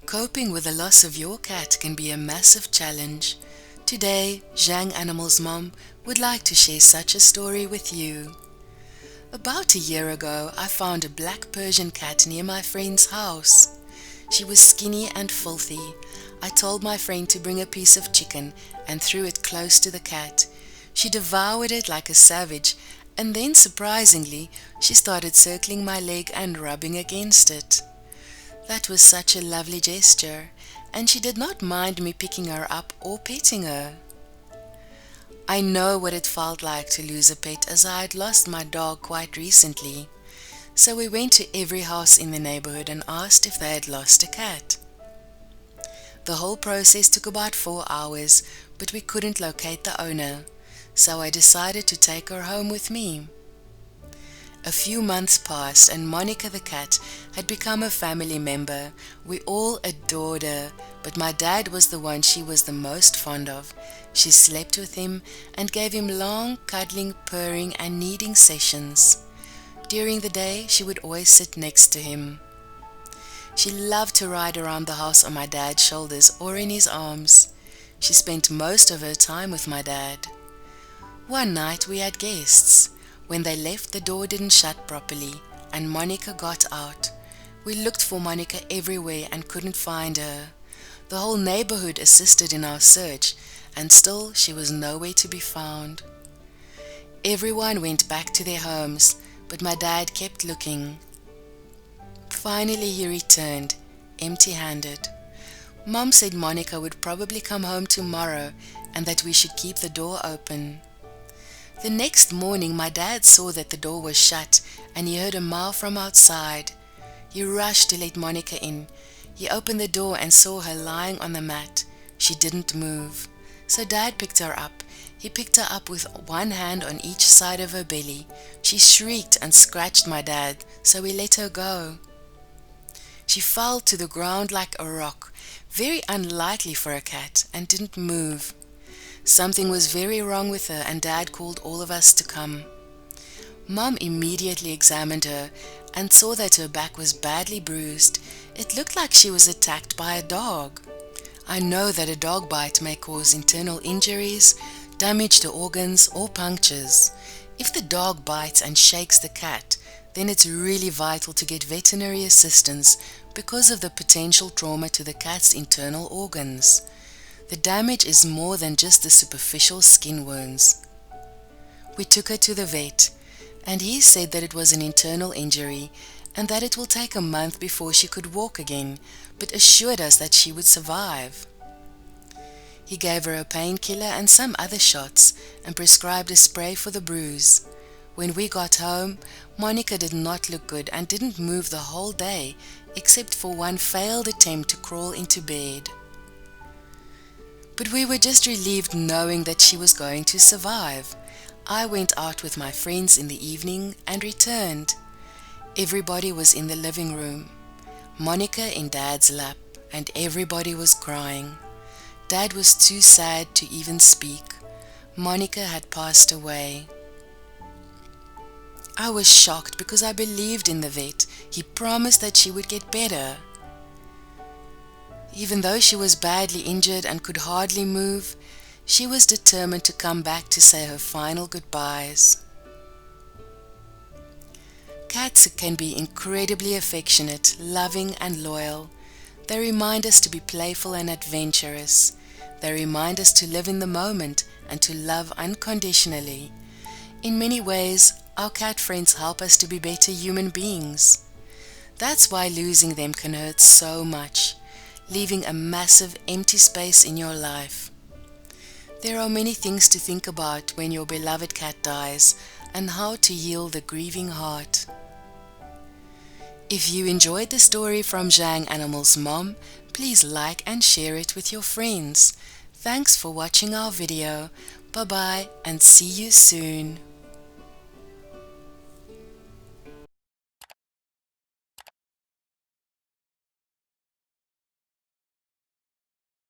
Coping with the loss of your cat can be a massive challenge. Today, Jang Animals Mom would like to share such a story with you. About a year ago, I found a black Persian cat near my friend's house. She was skinny and filthy. I told my friend to bring a piece of chicken and threw it close to the cat. She devoured it like a savage, and then surprisingly, she started circling my leg and rubbing against it. That was such a lovely gesture, and she did not mind me picking her up or petting her. I know what it felt like to lose a pet, as I had lost my dog quite recently. So we went to every house in the neighbourhood and asked if they had lost a cat. The whole process took about 4 hours, but we couldn't locate the owner, so I decided to take her home with me. A few months passed and Monica the cat had become a family member. We all adored her, but my dad was the one she was the most fond of. She slept with him and gave him long cuddling, purring and kneading sessions. During the day, she would always sit next to him. She loved to ride around the house on my dad's shoulders or in his arms. She spent most of her time with my dad. One night we had guests. When they left, the door didn't shut properly, and Monica got out. We looked for Monica everywhere and couldn't find her. The whole neighbourhood assisted in our search, and still she was nowhere to be found. Everyone went back to their homes, but my dad kept looking. Finally he returned, empty-handed. Mom said Monica would probably come home tomorrow and that we should keep the door open. The next morning my dad saw that the door was shut and he heard a meow from outside. He rushed to let Monica in. He opened the door and saw her lying on the mat. She didn't move. So Dad picked her up. He picked her up with one hand on each side of her belly. She shrieked and scratched my dad, so we let her go. She fell to the ground like a rock, very unlikely for a cat, and didn't move. Something was very wrong with her, and Dad called all of us to come. Mom immediately examined her and saw that her back was badly bruised. It looked like she was attacked by a dog. I know that a dog bite may cause internal injuries, damage to organs, or punctures. If the dog bites and shakes the cat, then it's really vital to get veterinary assistance because of the potential trauma to the cat's internal organs. The damage is more than just the superficial skin wounds. We took her to the vet, and he said that it was an internal injury and that it will take a month before she could walk again, but assured us that she would survive. He gave her a painkiller and some other shots and prescribed a spray for the bruise. When we got home, Monica did not look good and didn't move the whole day except for one failed attempt to crawl into bed. But we were just relieved knowing that she was going to survive. I went out with my friends in the evening and returned. Everybody was in the living room. Monica in Dad's lap, and everybody was crying. Dad was too sad to even speak. Monica had passed away. I was shocked because I believed in the vet. He promised that she would get better. Even though she was badly injured and could hardly move, she was determined to come back to say her final goodbyes. Cats can be incredibly affectionate, loving and loyal. They remind us to be playful and adventurous. They remind us to live in the moment and to love unconditionally. In many ways, our cat friends help us to be better human beings. That's why losing them can hurt so much, leaving a massive empty space in your life. There are many things to think about when your beloved cat dies and how to heal the grieving heart. If you enjoyed the story from Jang Animals Mom, please like and share it with your friends. Thanks for watching our video. Bye bye and see you soon.